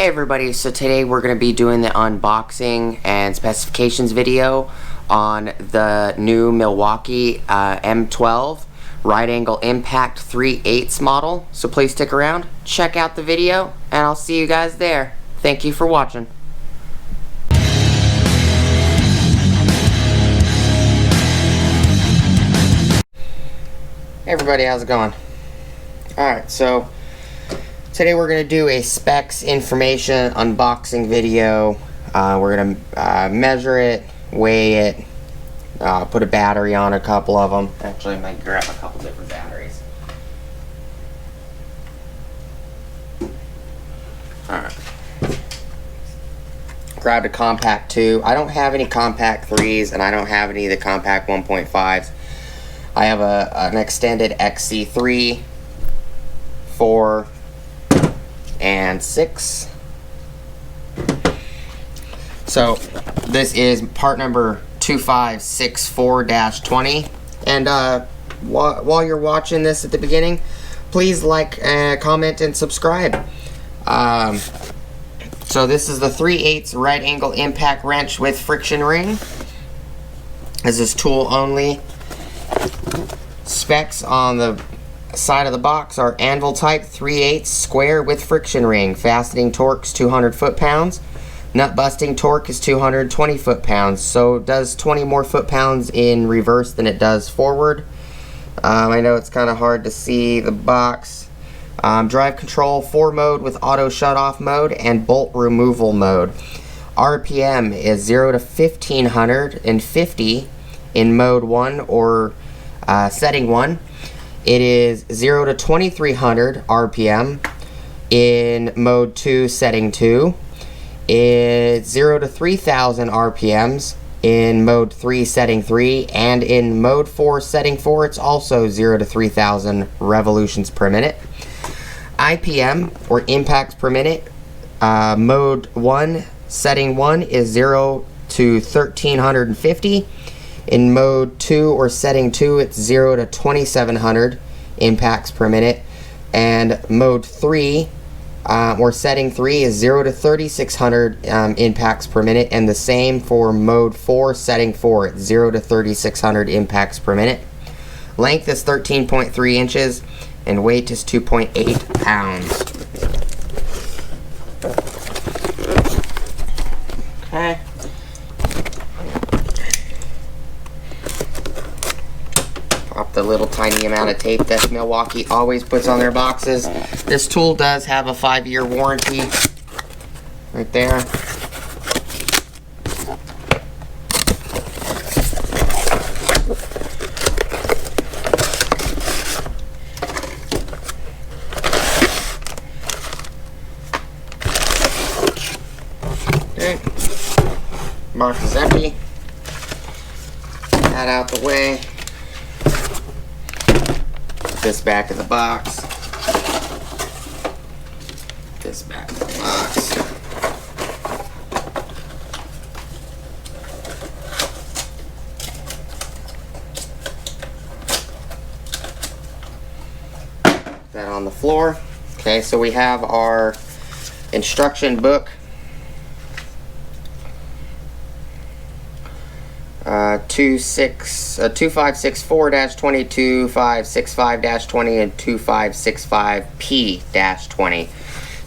Hey everybody, so today we're going to be doing the unboxing and specifications video on the new Milwaukee M12 right angle impact 3/8 model. So please stick around, check out the video, and I'll see you guys there. Thank you for watching. Hey everybody, how's it going? Alright, so today we're going to do a specs information unboxing video. We're going to measure it, weigh it, put a battery on a couple of them. Actually, I might grab a couple different batteries. Alright. Grabbed a compact 2. I don't have any compact 3s and I don't have any of the compact 1.5s. I have an extended XC3, 4, and 6. So this is part number 2564-20, and while you're watching this at the beginning, please like, comment, and subscribe. So this is the 3/8 right angle impact wrench with friction ring. This is tool only. Specs on the side of the box are anvil type 3/8 square with friction ring. Fastening torque is 200 foot-pounds. Nut busting torque is 220 foot-pounds. So it does 20 more foot-pounds in reverse than it does forward. I know it's kind of hard to see the box. Drive control 4 mode with auto shut-off mode and bolt removal mode. RPM is 0 to 1550 in mode 1 or setting 1. It is 0 to 2300 RPM in mode 2, setting 2. It's 0 to 3000 RPMs in mode 3, setting 3. And in mode 4, setting 4, it's also 0 to 3000 revolutions per minute. IPM, or impacts per minute, mode 1, setting 1 is 0 to 1350. In mode 2 or setting 2, it's 0 to 2700 impacts per minute. And mode 3 or setting 3 is 0 to 3600 impacts per minute. And the same for mode 4, setting 4, it's 0 to 3600 impacts per minute. Length is 13.3 inches and weight is 2.8 pounds. Okay. Pop the little tiny amount of tape that Milwaukee always puts on their boxes. This tool does have a 5-year warranty right there. Okay. Box is empty. That out the way. This back of the box. This back of the box. That on the floor. Okay, so we have our instruction book. 2564-20, 2565-20, and 2565P-20.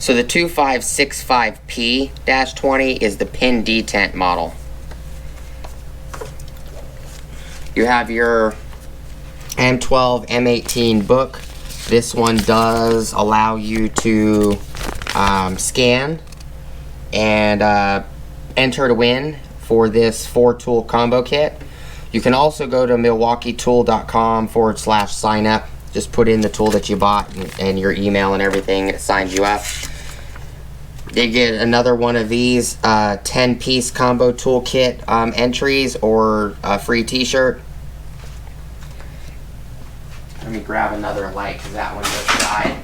So the 2565P-20 is the pin detent model. You have your M12 M18 book. This one does allow you to scan and enter to win for this 4-tool combo kit. You can also go to milwaukeetool.com/sign up. Just put in the tool that you bought and your email and everything. It signs you up. They get another one of these 10-piece combo tool kit entries or a free t-shirt. Let me grab another light because that one just died.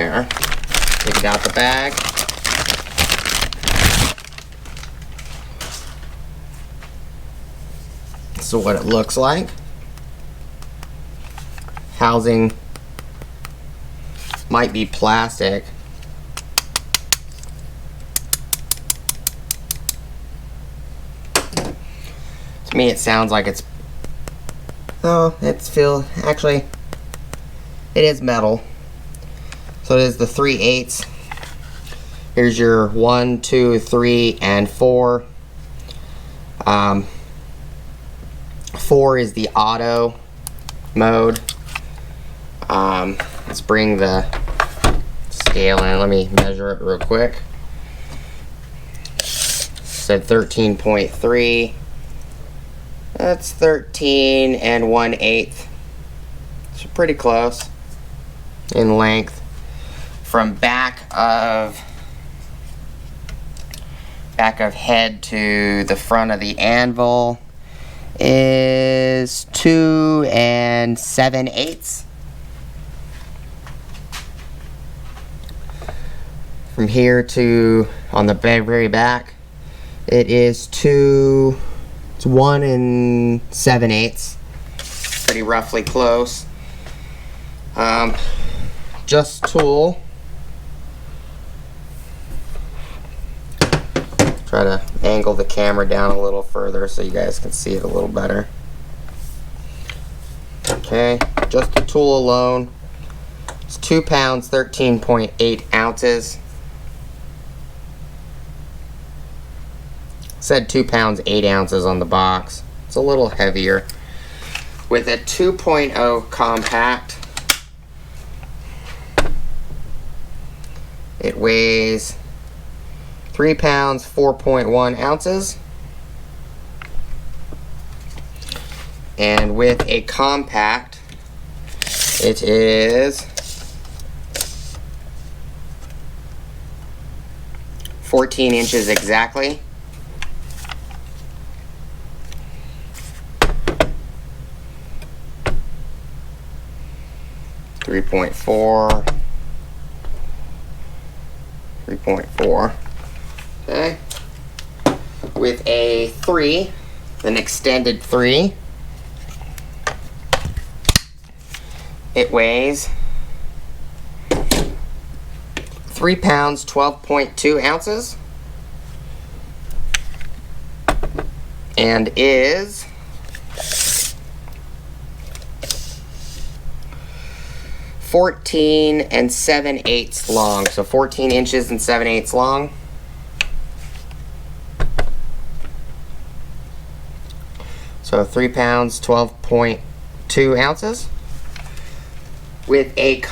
There. Take it out the bag. So what it looks like. Housing might be plastic. To me it sounds like it's, oh, actually it is metal. So it is the 3/8. Here's your 1, 2, 3, and 4. 4 is the auto mode. Let's bring the scale in. Let me measure it real quick. Said 13.3. That's 13 and 1/8. So pretty close in length. From back of head to the front of the anvil is 2 and 7/8. From here to on the very back, it is 1 and 7/8. Pretty roughly close. Just tool. Try to angle the camera down a little further so you guys can see it a little better. Okay, just the tool alone. It's 2 pounds, 13.8 ounces. It said 2 pounds, 8 ounces on the box. It's a little heavier. With a 2.0 compact, it weighs 3 pounds, 4.1 ounces. And with a compact, it is 14 inches exactly. .4. Okay. With a 3, an extended 3, it weighs 3 pounds, 12.2 ounces, and is 14 and 7/8 long. So 14 inches and 7/8 long. So 3 pounds, 12.2 ounces. With a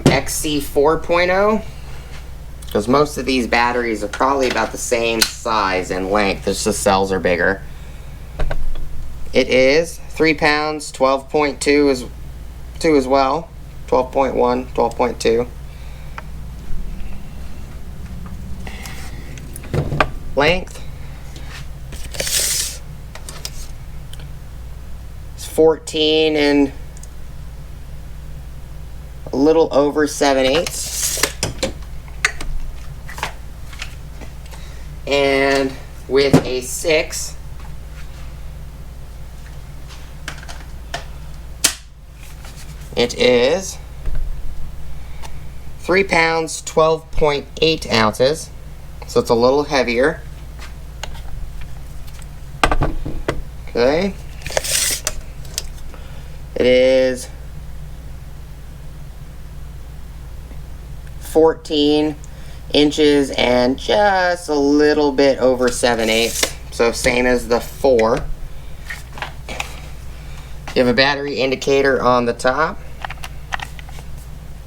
XC 4.0, because most of these batteries are probably about the same size and length, it's just the cells are bigger. It is 3 pounds, 12.2 as well. 12.1, 12.2. Length is 14 and a little over 7/8. And with a 6, it is 3 pounds, 12.8 ounces. So it's a little heavier. Okay. It is 14 inches and just a little bit over 7/8. So same as the 4. You have a battery indicator on the top.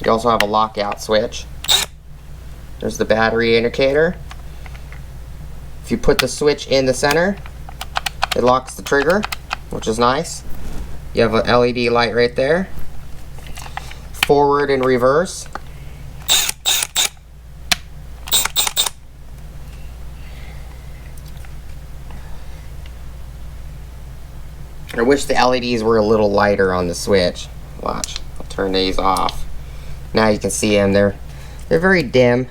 You also have a lockout switch. There's the battery indicator. If you put the switch in the center, it locks the trigger, which is nice. You have an LED light right there. Forward and reverse. I wish the LEDs were a little lighter on the switch. Watch, I'll turn these off. Now you can see them, they're They're very dim.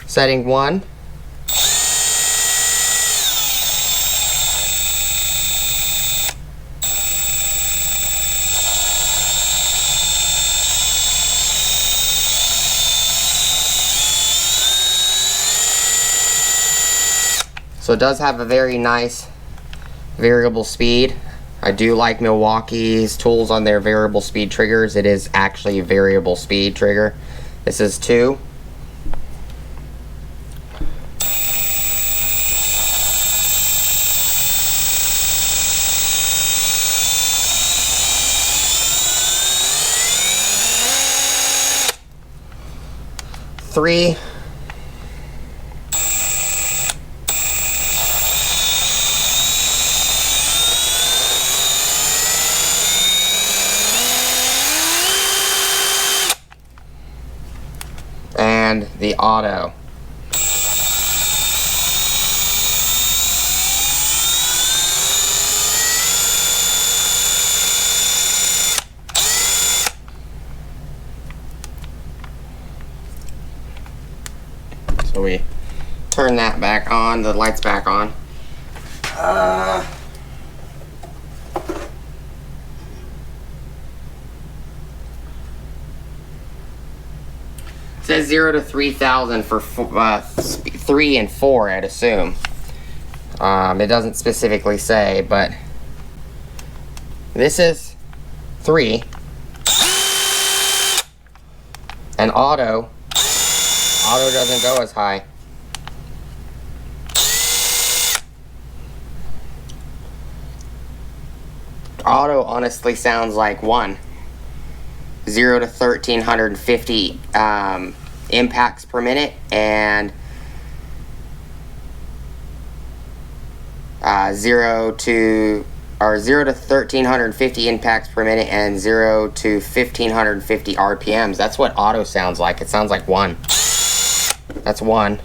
Setting 1. So it does have a very nice variable speed. I do like Milwaukee's tools on their variable speed triggers. It is actually a variable speed trigger. This is 2. Three. And the auto. So we turn that back on, the light's back on. It says 0 to 3,000 for 3 and 4, I'd assume. It doesn't specifically say, but this is 3. And auto doesn't go as high. Auto honestly sounds like 1. 0 to 1,350 impacts per minute, and 0 to 1,350 impacts per minute, and 0 to 1,550 RPMs. That's what auto sounds like. It sounds like 1. That's 1.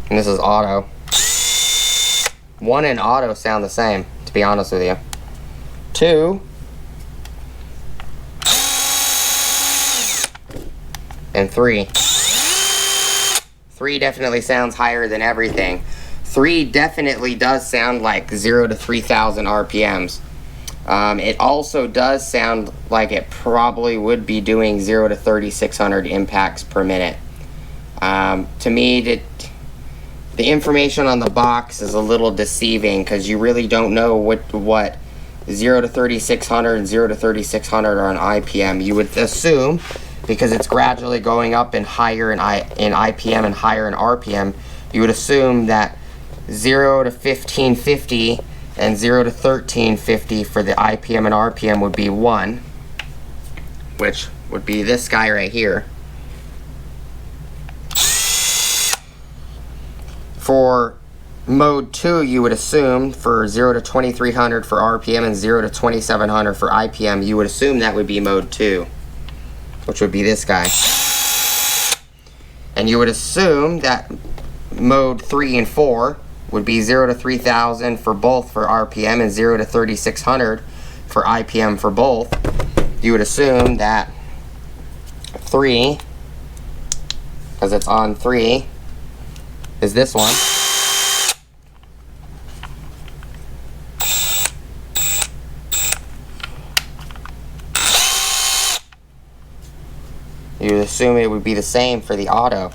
And this is auto. 1 and auto sound the same, to be honest with you. 2. And 3. 3 definitely sounds higher than everything. 3 definitely does sound like 0 to 3,000 RPMs. It also does sound like it probably would be doing 0 to 3,600 impacts per minute. To me, the information on the box is a little deceiving, because you really don't know what 0 to 3,600 and 0 to 3,600 are on IPM. You would assume, because it's gradually going up and higher in IPM and higher in RPM, you would assume that 0 to 1,550 and 0 to 1,350 for the IPM and RPM would be 1, which would be this guy right here. For mode 2, you would assume for 0 to 2,300 for RPM and 0 to 2,700 for IPM, you would assume that would be mode 2, which would be this guy. And you would assume that mode 3 and 4 would be 0 to 3,000 for both for RPM and 0 to 3,600 for IPM for both. You would assume that 3, because it's on 3, is this one. You would assume it would be the same for the auto.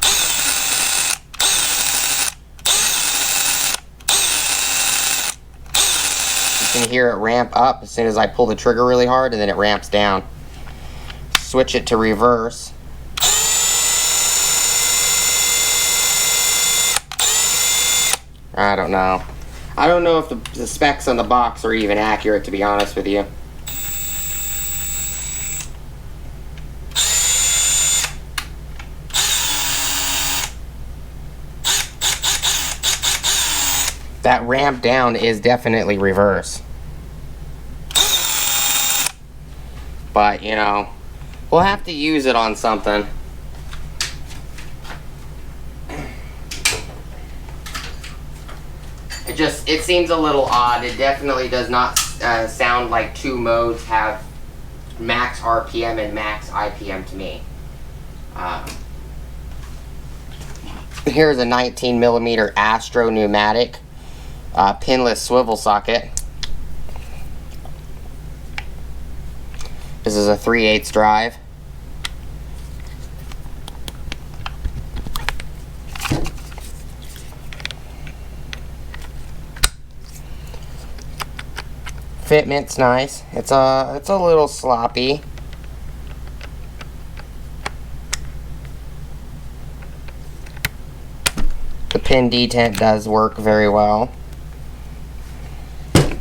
You can hear it ramp up as soon as I pull the trigger really hard, and then it ramps down. Switch it to reverse. I don't know. I don't know if the specs on the box are even accurate, to be honest with you. That ramp down is definitely reverse. But, you know, we'll have to use it on something. It seems a little odd. It definitely does not sound like 2 modes have max RPM and max IPM to me. Here's a 19mm Astro Pneumatic pinless swivel socket. This is a 3/8 drive. Fitment's nice. It's a little sloppy. The pin detent does work very well. You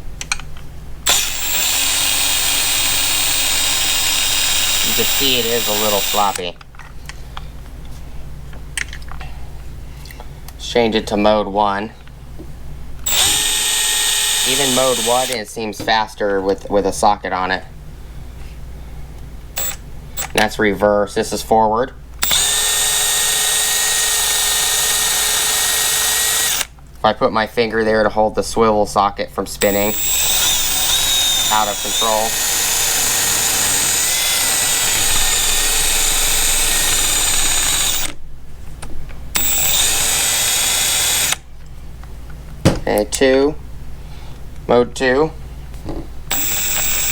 can see it is a little sloppy. Let's change it to mode 1. Even mode 1, it seems faster with a socket on it. And that's reverse. This is forward. If I put my finger there to hold the swivel socket from spinning out of control. Okay, 2. Mode 2.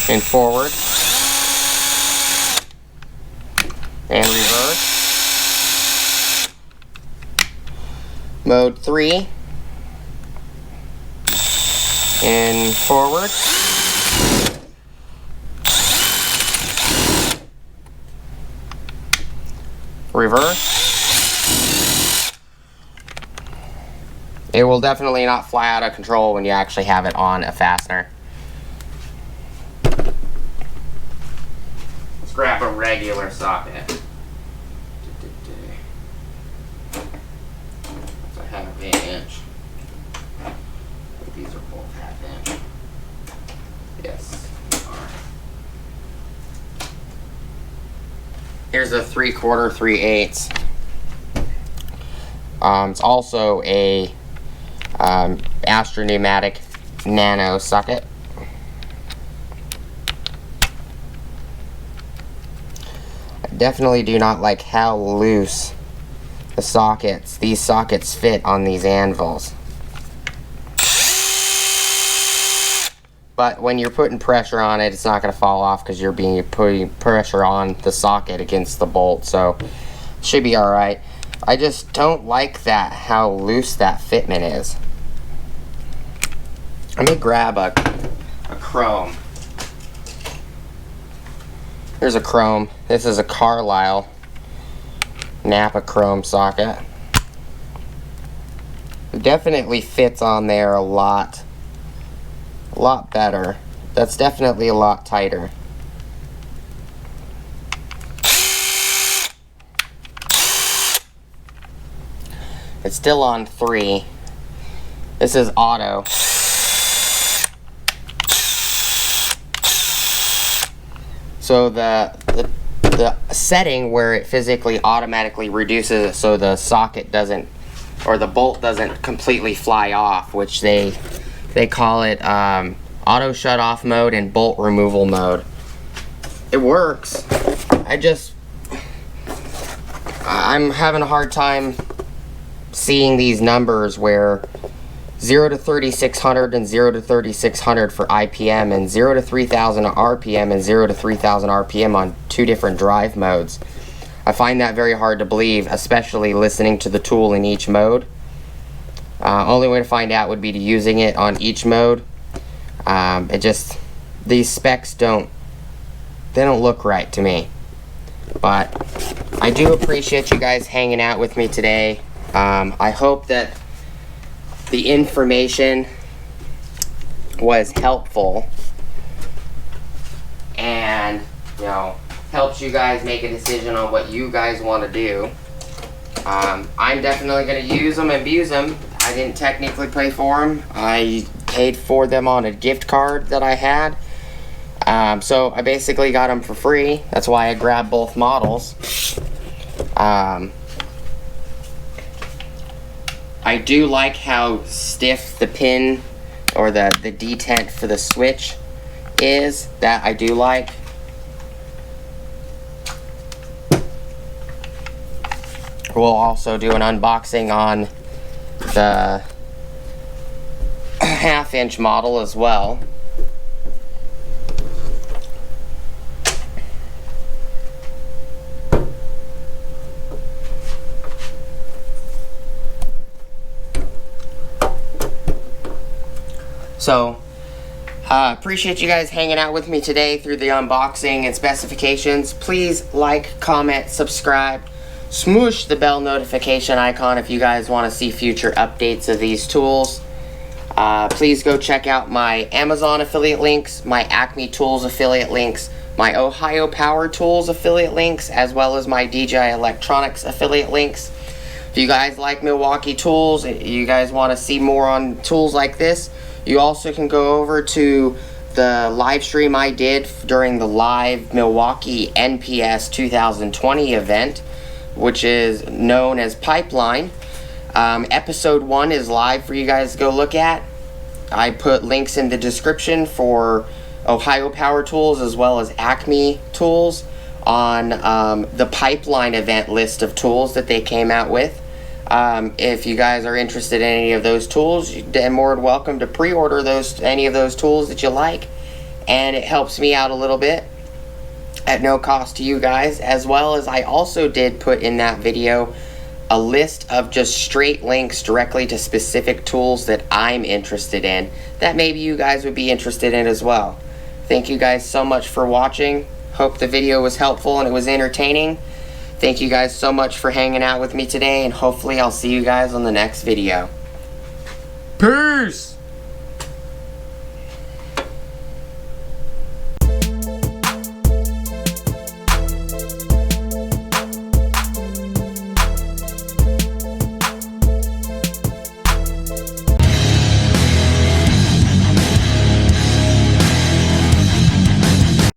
And forward. And reverse. Mode 3. And forward. Reverse. It will definitely not fly out of control when you actually have it on a fastener. Let's grab a regular socket. It's a 1/2 inch. These are both 1/2 inch. Yes, they are. Here's a 3/4, 3/8. It's also a Astro Pneumatic Nano socket. I definitely do not like how loose these sockets fit on these anvils. But when you're putting pressure on it, it's not going to fall off because you're putting pressure on the socket against the bolt, so it should be alright. I just don't like how loose that fitment is. Let me grab a chrome. Here's a chrome. This is a Carlisle Napa chrome socket. It definitely fits on there a lot better. That's definitely a lot tighter. It's still on 3. This is auto. So the setting where it physically automatically reduces it so the socket doesn't, or the bolt doesn't completely fly off, which they call it auto shut off mode and bolt removal mode. It works. I'm having a hard time seeing these numbers where 0 to 3600 and 0 to 3600 for IPM and 0 to 3000 RPM and 0 to 3000 RPM on 2 different drive modes. I find that very hard to believe, especially listening to the tool in each mode. Only way to find out would be to using it on each mode. These specs don't look right to me. But I do appreciate you guys hanging out with me today. I hope that the information was helpful and, helps you guys make a decision on what you guys want to do. I'm definitely going to use them and abuse them. I didn't technically pay for them. I paid for them on a gift card that I had. So I basically got them for free. That's why I grabbed both models. I do like how stiff the pin or the detent for the switch is. That I do like. we'll also do an unboxing on the 1/2-inch model as well. So, appreciate you guys hanging out with me today through the unboxing and specifications. Please like, comment, subscribe, smoosh the bell notification icon if you guys want to see future updates of these tools. Please go check out my Amazon affiliate links, my Acme Tools affiliate links, my Ohio Power Tools affiliate links, as well as my DJI Electronics affiliate links. If you guys like Milwaukee tools, you guys want to see more on tools like this, you also can go over to the live stream I did during the live Milwaukee NPS 2020 event, which is known as Pipeline. Episode 1 is live for you guys to go look at. I put links in the description for Ohio Power Tools as well as Acme Tools on the Pipeline event list of tools that they came out with. If you guys are interested in any of those tools, you're more than welcome to pre-order any of those tools that you like, and it helps me out a little bit at no cost to you guys, as well as I also did put in that video a list of just straight links directly to specific tools that I'm interested in that maybe you guys would be interested in as well. Thank you guys so much for watching. Hope the video was helpful and it was entertaining. Thank you guys so much for hanging out with me today, and hopefully I'll see you guys on the next video. Peace!